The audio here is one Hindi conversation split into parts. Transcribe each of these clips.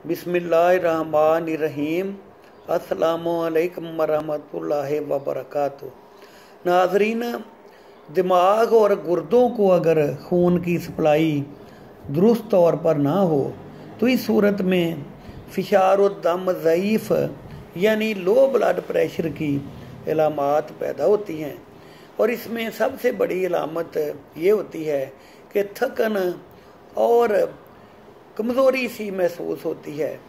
बिस्मिल्लाहिर्रहमानिर्रहीम। अस्सलामुअलैकुम वरहमतुल्लाहि वबरकातुहू। नाज़रीन, दिमाग और गुर्दों को अगर खून की सप्लाई दुरुस्त तौर पर ना हो तो इस सूरत में फ़िशारुद्दम ज़ईफ़ यानी लो ब्लड प्रेशर की अलामात पैदा होती हैं। और इसमें सबसे बड़ी अलामत ये होती है कि थकन और कमज़ोरी सी महसूस होती है।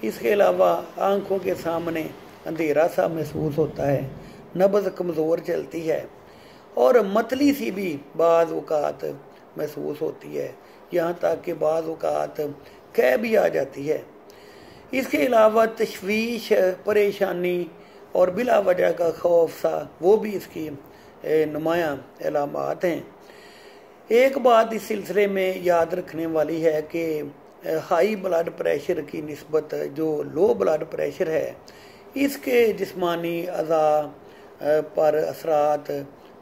इसके अलावा आँखों के सामने अंधेरा सा महसूस होता है, नब्ज़ कमज़ोर चलती है और मतली सी भी बाज़ औक़ात महसूस होती है, यहाँ तक कि बाज़ औक़ात कह भी आ जाती है। इसके अलावा तशवीश, परेशानी और बिला वजह का खौफ सा वो भी इसकी नुमायाँ अलामात हैं। एक बात इस सिलसिले में याद रखने वाली है कि हाई ब्लड प्रेशर की निस्बत जो लो ब्लड प्रेशर है, इसके जिस्मानी अज़ा पर असरात,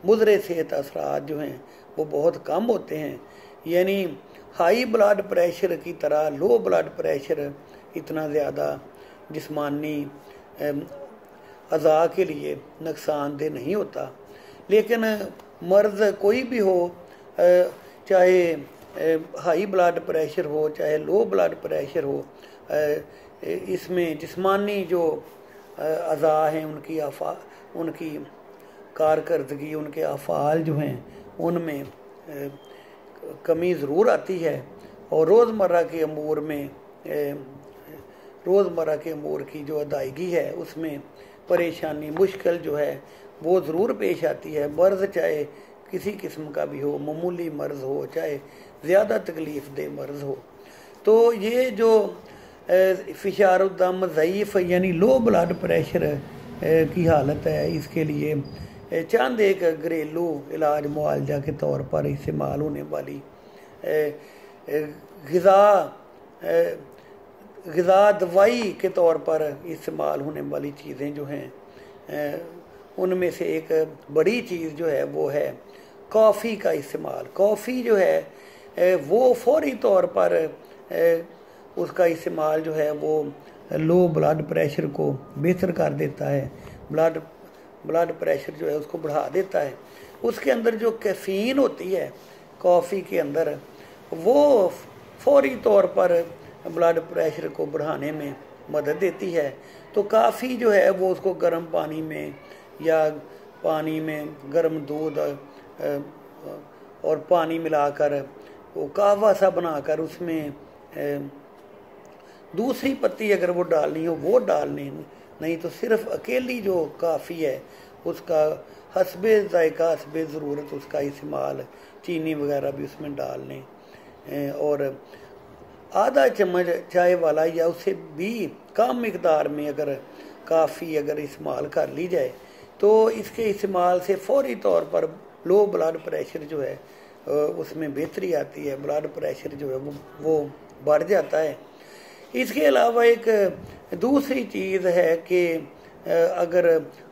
मुज़रे सेहत असरात जो हैं वो बहुत कम होते हैं। यानी हाई ब्लड प्रेशर की तरह लो ब्लड प्रेशर इतना ज़्यादा जिस्मानी अज़ा के लिए नुकसानदेह नहीं होता। लेकिन मर्ज़ कोई भी हो, चाहे हाई ब्लड प्रेशर हो चाहे लो ब्लड प्रेशर हो, इसमें जिस्मानी जो अज़ा हैं उनकी कारकर्दगी, उनके अफ़ाल जो हैं उनमें कमी ज़रूर आती है और रोज़मर्रा के अमूर की जो अदायगी है उसमें परेशानी, मुश्किल जो है वो ज़रूर पेश आती है। मर्ज़ चाहे किसी किस्म का भी हो, मामूली मर्ज़ हो चाहे ज़्यादा तकलीफ़ दे मर्ज़ हो। तो ये जो फ़िशारुद्दम ज़ईफ़ यानी लो ब्लड प्रेशर की हालत है, इसके लिए चंद एक घरेलू इलाज मुआलजा के तौर पर इस्तेमाल होने वाली ग़िज़ा दवाई के तौर पर इस्तेमाल होने वाली चीज़ें जो हैं उनमें से एक बड़ी चीज़ जो है वो है कॉफ़ी का इस्तेमाल। कॉफ़ी जो है वो फौरी तौर पर उसका इस्तेमाल जो है वो लो ब्लड प्रेशर को बेहतर कर देता है, ब्लड प्रेशर जो है उसको बढ़ा देता है। उसके अंदर जो कैफ़ीन होती है कॉफ़ी के अंदर, वो फौरी तौर पर ब्लड प्रेशर को बढ़ाने में मदद देती है। तो काफ़ी जो है वो उसको गर्म पानी में या पानी में गर्म दूध और पानी मिलाकर वो कहवा सा बनाकर उसमें दूसरी पत्ती अगर वो डालनी हो वो डालनी, नहीं तो सिर्फ अकेली जो काफ़ी है उसका हस्बे ज़ायका, हस्बे ज़रूरत उसका इस्तेमाल, चीनी वगैरह भी उसमें डाल लें और आधा चम्मच चाय वाला या उससे भी कम मिकदार में अगर काफ़ी अगर इस्तेमाल कर ली जाए तो इसके इस्तेमाल से फौरी तौर पर लो ब्लड प्रेशर जो है उसमें बेहतरी आती है, ब्लड प्रेशर जो है वो बढ़ जाता है। इसके अलावा एक दूसरी चीज़ है कि अगर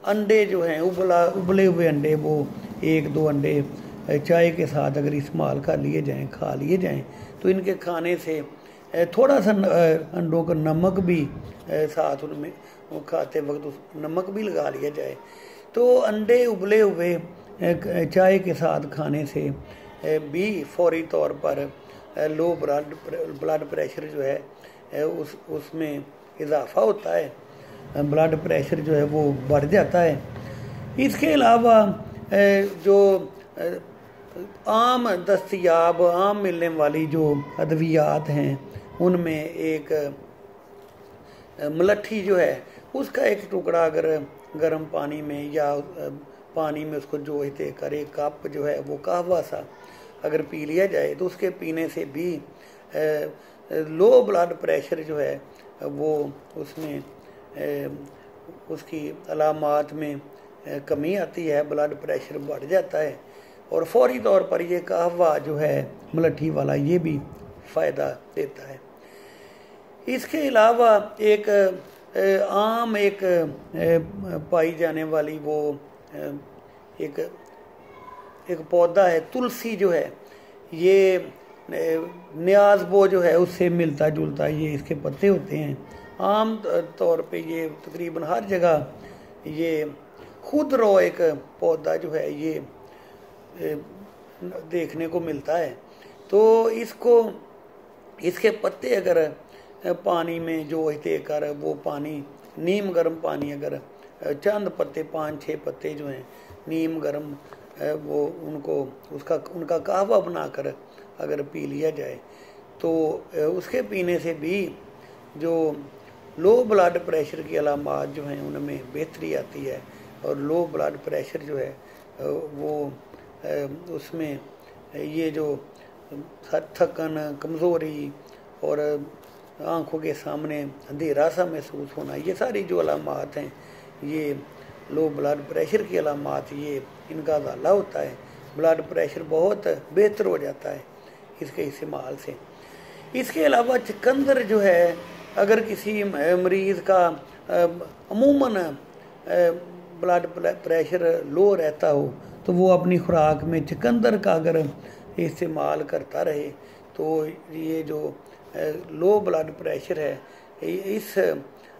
अंडे जो हैं उबले हुए अंडे, वो 1-2 अंडे चाय के साथ अगर इस्तेमाल कर लिए जाएं, खा लिए जाएं, तो इनके खाने से थोड़ा सा अंडों का नमक भी साथ उनमें खाते वक्त उस नमक भी लगा लिया जाए, तो अंडे उबले हुए चाय के साथ खाने से भी फौरी तौर पर लो ब्लड प्रेशर जो है उसमें इजाफ़ा होता है, ब्लड प्रेशर जो है वो बढ़ जाता है। इसके अलावा जो आम दस्तयाब, आम मिलने वाली जो अद्वियात हैं उनमें एक मलट्ठी जो है उसका एक टुकड़ा अगर गर्म पानी में या पानी में उसको जोड़ते कर एक कप जो है वो कहवा सा अगर पी लिया जाए तो उसके पीने से भी लो ब्लड प्रेशर जो है वो उसमें उसकी अलामात में कमी आती है, ब्लड प्रेशर बढ़ जाता है और फौरी तौर पर ये कहवा जो है मलट्ठी वाला ये भी फ़ायदा देता है। इसके अलावा एक आम एक पाई जाने वाली वो एक पौधा है तुलसी जो है, ये न्याज़बो जो है उससे मिलता जुलता ये इसके पत्ते होते हैं। आम तौर पे ये तकरीबन हर जगह ये खुदरो एक पौधा जो है ये देखने को मिलता है। तो इसके पत्ते अगर पानी में जो देकर वो पानी नीम गर्म पानी अगर चंद पत्ते 5-6 पत्ते जो हैं नीम गर्म वो उनका कहवा बनाकर अगर पी लिया जाए तो उसके पीने से भी जो लो ब्लड प्रेशर की अलामात जो हैं उनमें बेहतरी आती है। और लो ब्लड प्रेशर जो है वो उसमें ये जो थकन, कमज़ोरी और आंखों के सामने अंधेरा सा महसूस होना, ये सारी जो अलामात हैं ये लो ब्लड प्रेशर की अलामात ये इनका ज़ाला होता है। ब्लड प्रेशर बहुत बेहतर हो जाता है इसके इस्तेमाल से। इसके अलावा चुकंदर जो है अगर किसी मरीज़ का अमूमन ब्लड प्रेशर लो रहता हो तो वो अपनी खुराक में चुकंदर का अगर इस्तेमाल करता रहे तो ये जो लो ब्लड प्रेशर है इस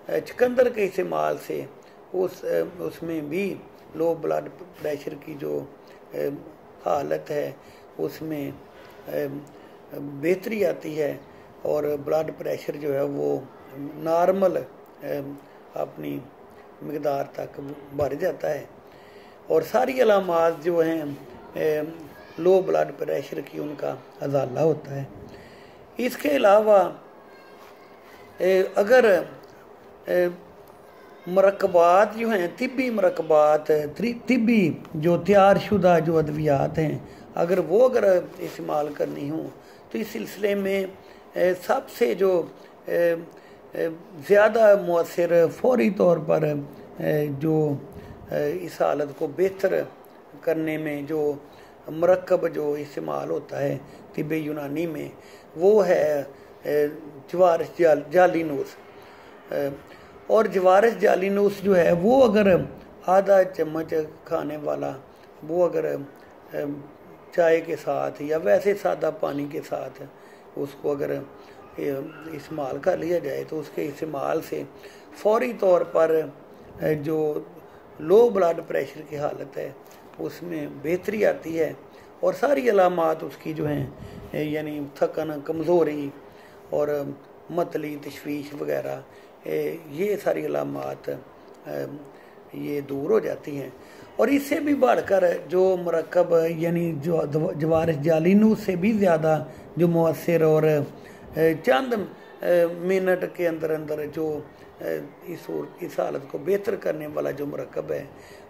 चुकंदर के इस्तेमाल से उसमें भी लो ब्लड प्रेशर की जो हालत है उसमें बेहतरी आती है और ब्लड प्रेशर जो है वो नॉर्मल अपनी मकदार तक बढ़ जाता है। और सारी अलामात जो हैं लो ब्लड प्रेशर की उनका अजाला होता है। इसके अलावा अगर मरकबात जो हैं तिब्बी मरकबात, तिब्बी जो तैयार शुदा जो अद्वियात हैं अगर इस्तेमाल करनी हो तो इस सिलसिले में सबसे जो ज़्यादा मुअस्सिर फौरी तौर पर जो इस हालत को बेहतर करने में जो मरकब जो इस्तेमाल होता है तिब्ब यूनानी में वो है जवारस जालिनूस। और जवारस जालिनूस जो है वो अगर आधा चम्मच खाने वाला वो अगर चाय के साथ या वैसे सादा पानी के साथ उसको अगर इस्तेमाल कर लिया जाए तो उसके इस्तेमाल से फौरी तौर पर जो लो ब्लड प्रेशर की हालत है उसमें बेहतरी आती है। और सारी अलामात उसकी जो हैं यानी थकन, कमज़ोरी और मतली, तशवीश वगैरह ये सारी अलामात ये दूर हो जाती हैं। और इससे भी बढ़कर जो मरकब यानी जो जवारस जालिनूस से भी ज़्यादा जो मुअस्सिर और चंद मिनट के अंदर अंदर जो इस हालत को बेहतर करने वाला जो मरकब है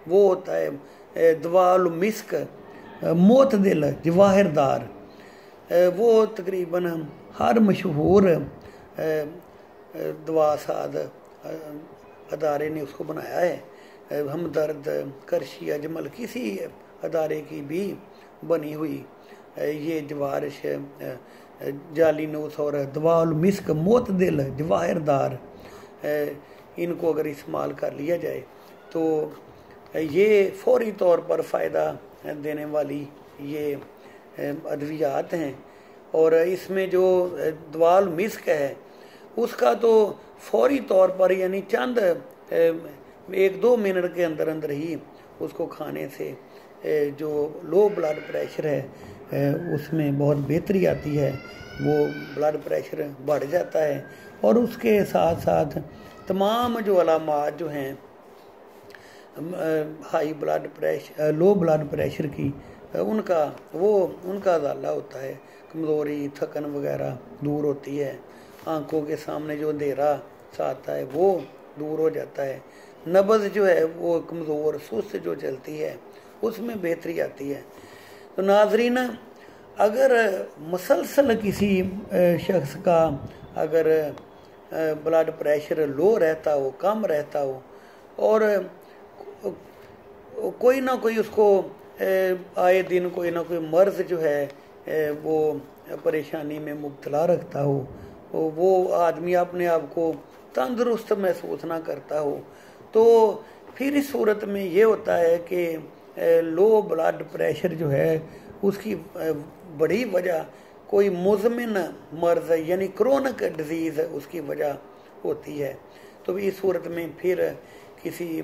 वो होता है दवाउल मिस्क मोतदिल जवाहिरदार। वो तकरीबन हर मशहूर दवा साद अदारे ने उसको बनाया है। हमदर्द, करशी, अजमल किसी अदारे की भी बनी हुई ये जवारश जालिनूस और दवाउल मिस्क मोतदिल जवाहिरदार इनको अगर इस्तेमाल कर लिया जाए तो ये फौरी तौर पर फ़ायदा देने वाली ये अद्वियात हैं। और इसमें जो दवाउल मिस्क है उसका तो फौरी तौर पर यानी चंद 1-2 मिनट के अंदर अंदर ही उसको खाने से जो लो ब्लड प्रेशर है उसमें बहुत बेहतरी आती है, वो ब्लड प्रेशर बढ़ जाता है। और उसके साथ साथ तमाम जो अलामात जो हैं high blood pressure, low blood pressure की उनका ज़ाला होता है। कमज़ोरी, थकन वगैरह दूर होती है, आंखों के सामने जो अंधेरा सा आता है वो दूर हो जाता है, नब्ज़ जो है वो कमज़ोर सुस्त जो चलती है उसमें बेहतरी आती है। तो नाज़रीन, अगर मुसलसल किसी शख्स का अगर ब्लड प्रेशर लो रहता हो, कम रहता हो और कोई ना कोई उसको आए दिन कोई ना कोई मर्ज़ जो है वो परेशानी में मुब्तला रखता हो, वो आदमी अपने आप को तंदुरुस्त महसूस ना करता हो, तो फिर इस सूरत में ये होता है कि लो ब्लड प्रेशर जो है उसकी बड़ी वजह कोई मुज़मिन मर्ज़ यानी क्रोनिक डिजीज़ उसकी वजह होती है, तो इस सूरत में फिर किसी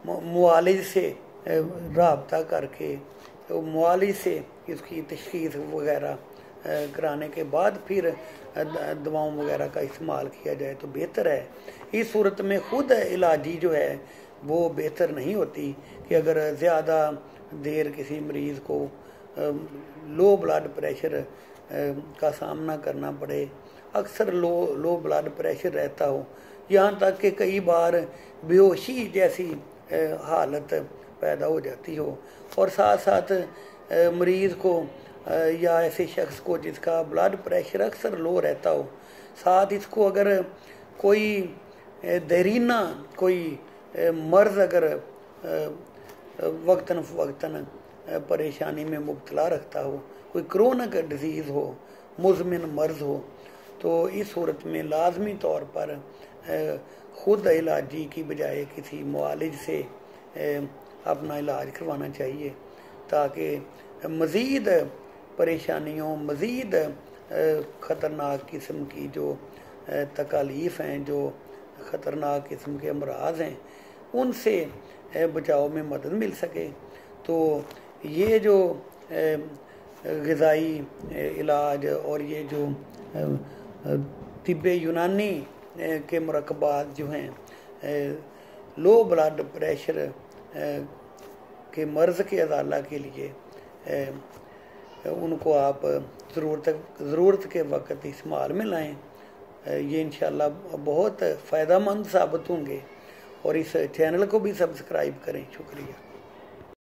मुआलिज से राब्ता करके तो मुआलिज से इसकी तशख़ीस वगैरह कराने के बाद फिर दवाओं वगैरह का इस्तेमाल किया जाए तो बेहतर है। इस सूरत में ख़ुद इलाजी जो है वो बेहतर नहीं होती कि अगर ज़्यादा देर किसी मरीज़ को लो ब्लड प्रेशर का सामना करना पड़े, अक्सर लो ब्लड प्रेशर रहता हो, यहाँ तक कि कई बार बेहोशी जैसी हालत पैदा हो जाती हो, और साथ साथ मरीज़ को या ऐसे शख्स को जिसका ब्लड प्रेशर अक्सर लो रहता हो, साथ इसको अगर कोई देरीना कोई मर्ज़ अगर वक्तन फ़वक्तन परेशानी में मुब्तला रखता हो, कोई क्रोनिक डिजीज़ हो, मुज़मिन मर्ज़ हो, तो इस सूरत में लाजमी तौर पर ख़ुद इलाजी की बजाय किसी मुआलिज से अपना इलाज करवाना चाहिए, ताकि मज़ीद परेशानियों, मज़ीद ख़तरनाक किस्म की जो तकालीफ़ हैं, जो ख़तरनाक किस्म के अमराज हैं, उनसे बचाव में मदद मिल सके। तो ये जो ग़िज़ाई इलाज और ये जो तिब्बे यूनानी के मरकबात जो हैं लो ब्लड प्रेशर के मर्ज़ के अज़ाला के लिए, उनको आप ज़रूरत के वक्त इस्तेमाल में लाएं। ये इंशाअल्लाह बहुत फ़ायदेमंद साबित होंगे, और इस चैनल को भी सब्सक्राइब करें। शुक्रिया।